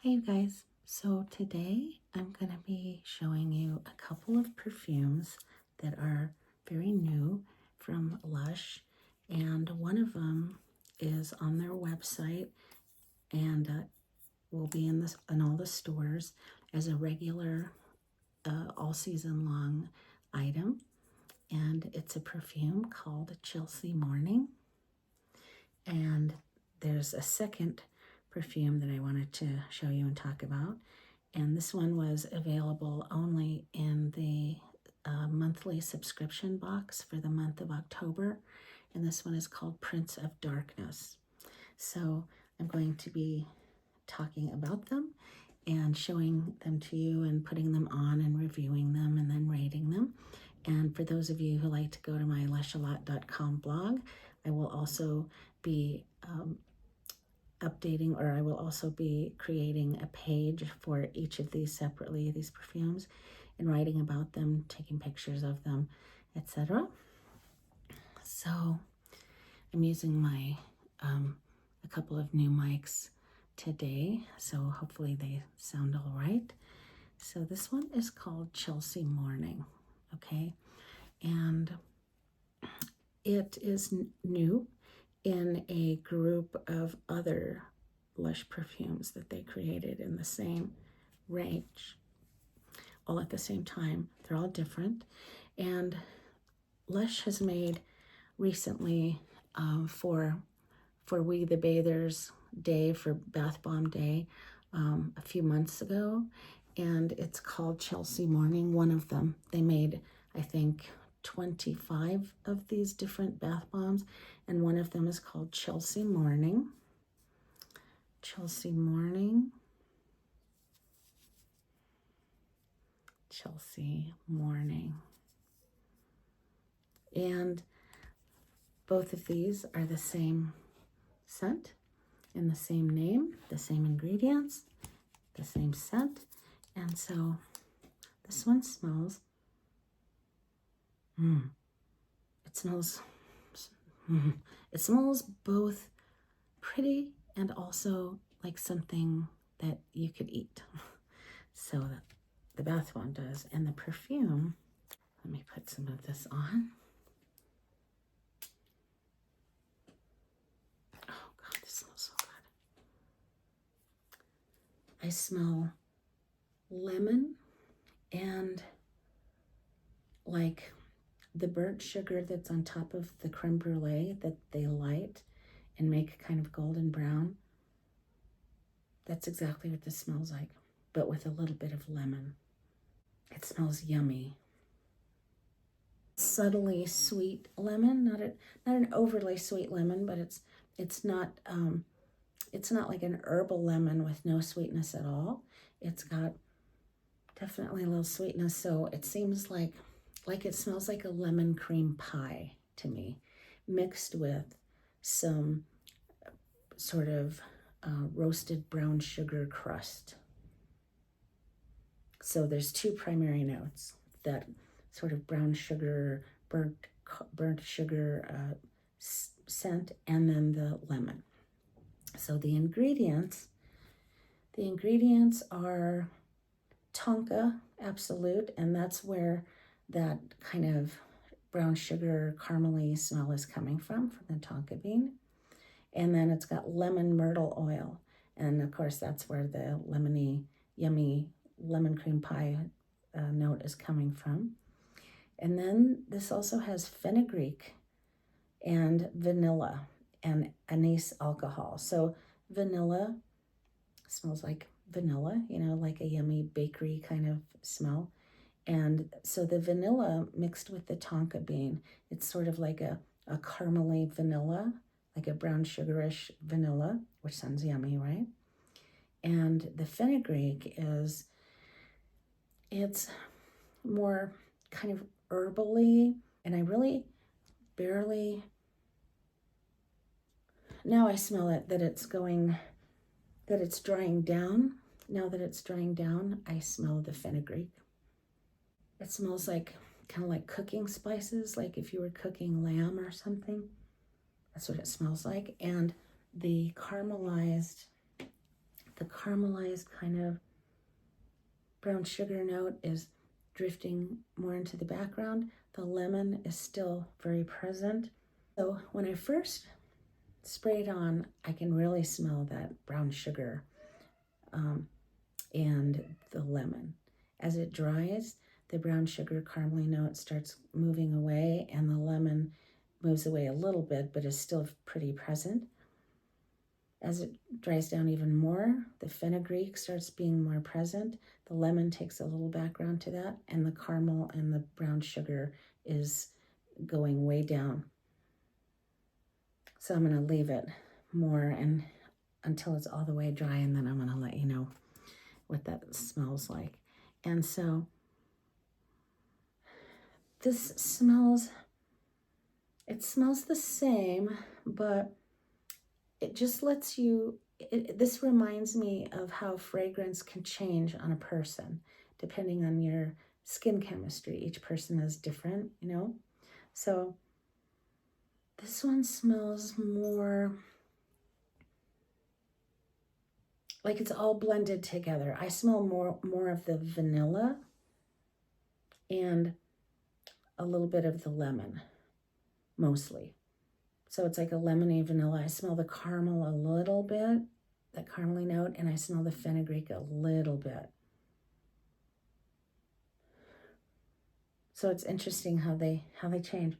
Hey you guys, so today I'm going to be showing you a couple of perfumes that are very new from Lush, and one of them is on their website and will be in all the stores as a regular all season long item, and it's a perfume called Chelsea Morning. And there's a second perfume that I wanted to show you and talk about, and this one was available only in the monthly subscription box for the month of October, and this one is called Prince of Darkness. So I'm going to be talking about them and showing them to you and putting them on and reviewing them and then rating them. And for those of you who like to go to my lushalot.com blog, I will also be updating, or I will also be creating a page for each of these separately, these perfumes, and writing about them, taking pictures of them, etc. So I'm using my a couple of new mics today, so hopefully they sound all right. So this one is called Chelsea Morning, okay? And it is new in a group of other Lush perfumes that they created in the same range, all at the same time. They're all different. And Lush has made recently for We the Bathers Day, for Bath Bomb Day, a few months ago, and it's called Chelsea Morning. One of them, they made, I think, 25 of these different bath bombs, and one of them is called Chelsea Morning. Chelsea Morning. Chelsea Morning. And both of these are the same scent and the same name, the same ingredients, the same scent. And so this one smells, it smells both pretty and also like something that you could eat. So the bath bomb does. And the perfume, let me put some of this on. Oh God, this smells so good. I smell lemon and like the burnt sugar that's on top of the creme brulee that they light and make kind of golden brown. That's exactly what this smells like, but with a little bit of lemon. It smells yummy. Subtly sweet lemon, not an overly sweet lemon, but it's not like an herbal lemon with no sweetness at all. It's got definitely a little sweetness, so it seems like it smells like a lemon cream pie to me, mixed with some sort of roasted brown sugar crust. So there's two primary notes, that sort of brown sugar, burnt sugar scent, and then the lemon. So the ingredients are tonka absolute, and that's where that kind of brown sugar caramely smell is coming from the tonka bean. And then it's got lemon myrtle oil, and of course that's where the lemony, yummy lemon cream pie note is coming from. And then this also has fenugreek and vanilla and anise alcohol. So vanilla smells like vanilla, like a yummy bakery kind of smell. And so the vanilla mixed with the tonka bean, it's sort of like a caramely vanilla, like a brown sugarish vanilla, which sounds yummy, right? And the fenugreek it's more kind of herbally, and I really barely, now I smell it, that it's drying down. Now that it's drying down, I smell the fenugreek. It smells like kind of like cooking spices, like if you were cooking lamb or something. That's what it smells like. And the caramelized the caramelized kind of brown sugar note is drifting more into the background. The lemon is still very present. So when I first spray it on, I can really smell that brown sugar and the lemon. As it dries, the brown sugar caramely note starts moving away and the lemon moves away a little bit, but is still pretty present. As it dries down even more, the fenugreek starts being more present. The lemon takes a little background to that, and the caramel and the brown sugar is going way down. So I'm going to leave it more and until it's all the way dry, and then I'm going to let you know what that smells like. And so this smells, it smells the same, but it just lets you, this reminds me of how fragrance can change on a person, depending on your skin chemistry. Each person is different, you know? So this one smells more like it's all blended together. I smell more of the vanilla and a little bit of the lemon, mostly. So it's like a lemony vanilla. I smell the caramel a little bit, that caramely note, and I smell the fenugreek a little bit. So it's interesting how they change.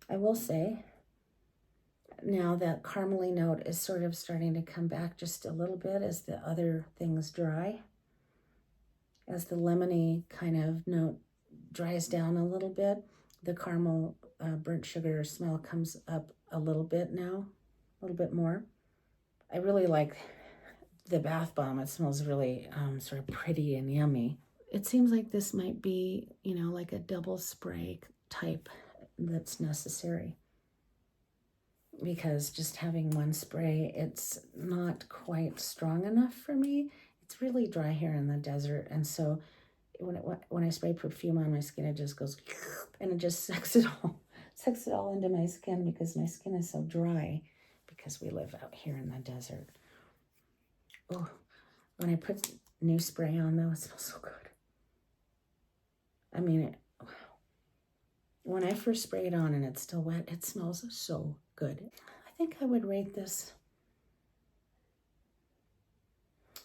I will say, now that caramely note is sort of starting to come back just a little bit as the other things dry. As the lemony kind of note dries down a little bit, the caramel burnt sugar smell comes up a little bit now, a little bit more. I really like the bath bomb. It smells really sort of pretty and yummy. It seems like this might be, you know, like a double spray type that's necessary, because just having one spray, it's not quite strong enough for me. It's really dry here in the desert, and so when I spray perfume on my skin, it just goes and it just sucks it all into my skin, because my skin is so dry because we live out here in the desert. Oh, when I put new spray on though, it smells so good. I mean, wow. When I first spray it on and it's still wet, it smells so good. I think I would rate this.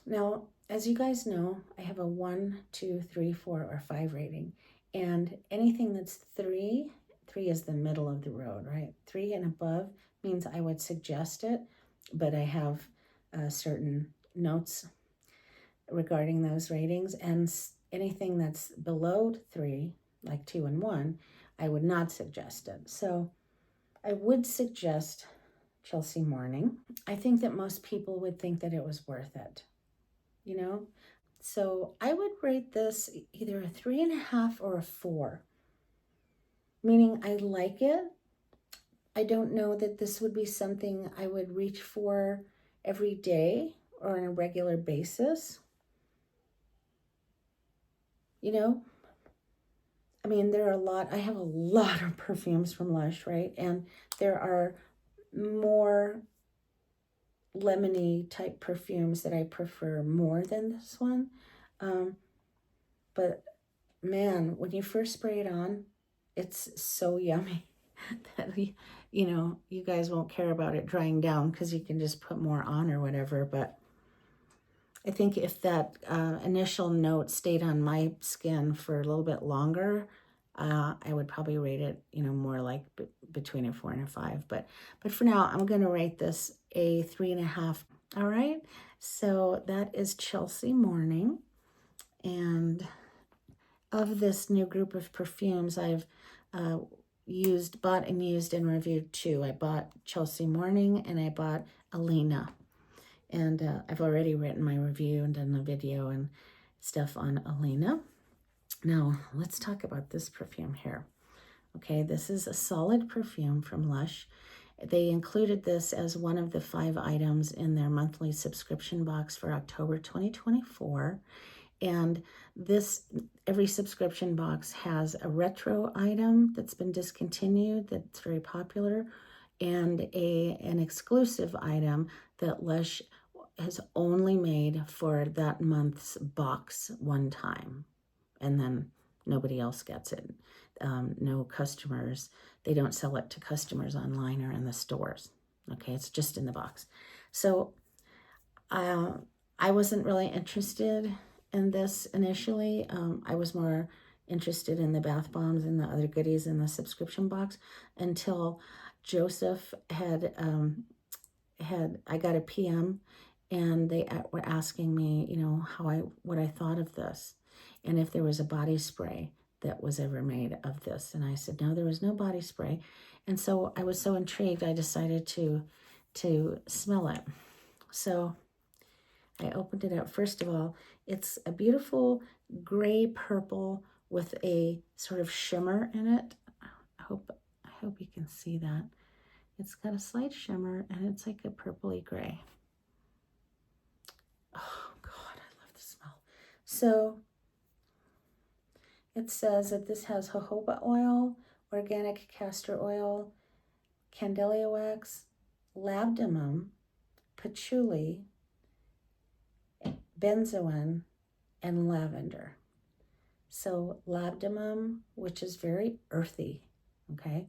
Now, as you guys know, I have a 1, 2, 3, 4, or 5 rating. And anything that's 3 is the middle of the road, right? 3 and above means I would suggest it, but I have certain notes regarding those ratings. And anything that's below 3, like 2 and 1, I would not suggest it. So I would suggest Chelsea Morning. I think that most people would think that it was worth it, you know? So I would rate this either a 3.5 or a 4, meaning I like it. I don't know that this would be something I would reach for every day or on a regular basis. You know, I mean, I have a lot of perfumes from Lush, right? And there are more lemony type perfumes that I prefer more than this one. But man, when you first spray it on, it's so yummy that, you know, you guys won't care about it drying down because you can just put more on or whatever. But I think if that initial note stayed on my skin for a little bit longer, I would probably rate it, you know, more like between a 4 and a 5. But for now, I'm going to rate this a 3.5. All right. So that is Chelsea Morning. And of this new group of perfumes, I've bought and used and reviewed 2. I bought Chelsea Morning and I bought Alina. And I've already written my review and done a video and stuff on Alina. Now, let's talk about this perfume here. Okay, this is a solid perfume from Lush. They included this as one of the 5 items in their monthly subscription box for October 2024. And every subscription box has a retro item that's been discontinued, that's very popular, and an exclusive item that Lush is only made for that month's box one time, and then nobody else gets it. No customers, they don't sell it to customers online or in the stores. Okay, it's just in the box. So I wasn't really interested in this initially. I was more interested in the bath bombs and the other goodies in the subscription box until Joseph had I got a PM, and they were asking me, you know, what I thought of this, and if there was a body spray that was ever made of this. And I said, no, there was no body spray. And so I was so intrigued, I decided to smell it. So I opened it up. First of all, it's a beautiful gray purple with a sort of shimmer in it. I hope you can see that. It's got a slight shimmer, and it's like a purpley gray. Oh God, I love the smell. So it says that this has jojoba oil, organic castor oil, candelia wax, labdanum, patchouli, benzoin, and lavender. So labdanum, which is very earthy, okay?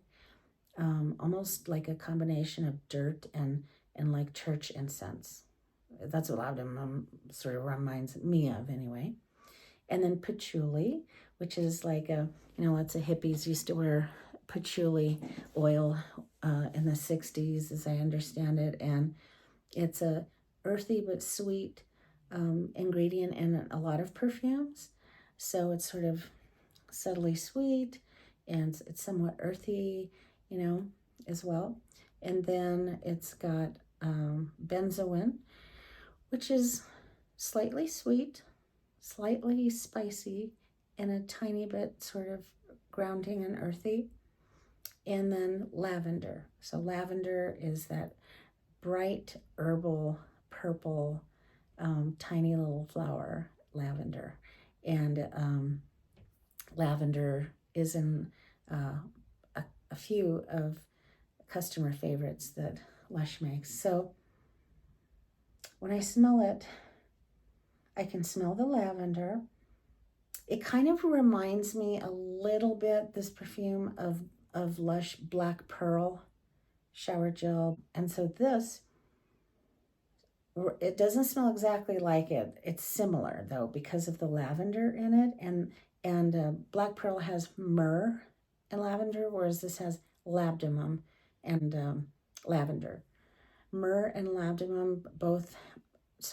Almost like a combination of dirt and like church incense. That's what labdanum sort of reminds me of anyway. And then patchouli, which is like lots of hippies used to wear patchouli oil in the 60s, as I understand it. And it's a earthy but sweet ingredient in a lot of perfumes. So it's sort of subtly sweet, and it's somewhat earthy, as well. And then it's got benzoin, which is slightly sweet, slightly spicy, and a tiny bit sort of grounding and earthy. And then lavender. So lavender is that bright herbal purple, tiny little flower, lavender. And lavender is in a few of customer favorites that Lush makes. So when I smell it, I can smell the lavender. It kind of reminds me a little bit, this perfume, of Lush Black Pearl shower gel. And so this, it doesn't smell exactly like it. It's similar though, because of the lavender in it. And Black Pearl has myrrh and lavender, whereas this has labdanum and lavender. Myrrh and labdanum both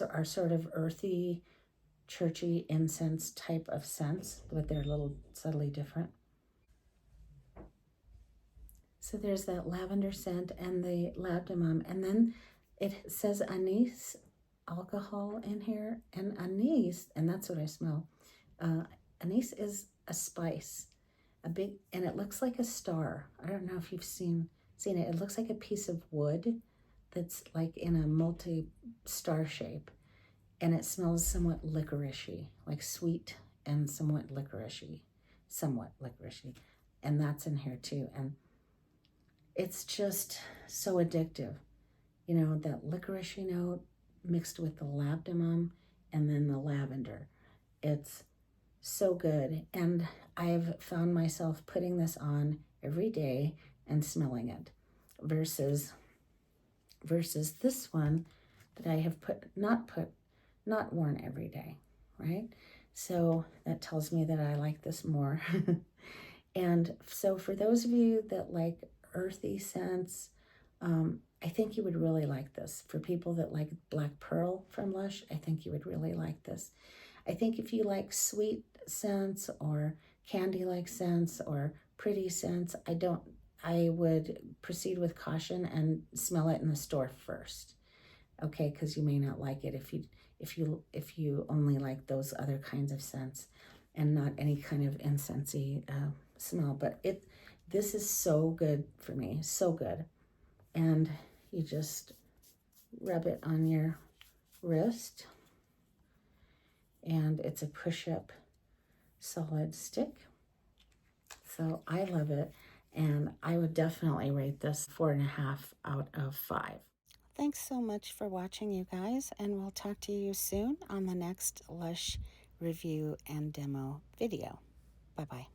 are sort of earthy, churchy incense type of scents, but they're a little subtly different. So there's that lavender scent and the labdanum, and then it says anise alcohol in here, and anise, and that's what I smell. Anise is a spice, and it looks like a star. I don't know if you've seen it. It looks like a piece of wood that's like in a multi-star shape, and it smells somewhat licoricey, like sweet and somewhat licoricey, and that's in here too. And it's just so addictive, that licoricey note mixed with the labdanum and then the lavender. It's so good, and I've found myself putting this on every day and smelling it versus this one that I have not worn every day, right? So that tells me that I like this more. And so for those of you that like earthy scents, I think you would really like this. For people that like Black Pearl from Lush, I think you would really like this. I think if you like sweet scents or candy-like scents or pretty scents, I would proceed with caution and smell it in the store first. Okay, because you may not like it if you only like those other kinds of scents and not any kind of incensey smell. But this is so good for me, so good. And you just rub it on your wrist, and it's a push-up solid stick. So I love it, and I would definitely rate this 4.5 out of 5. Thanks so much for watching, you guys, and we'll talk to you soon on the next Lush review and demo video. Bye-bye.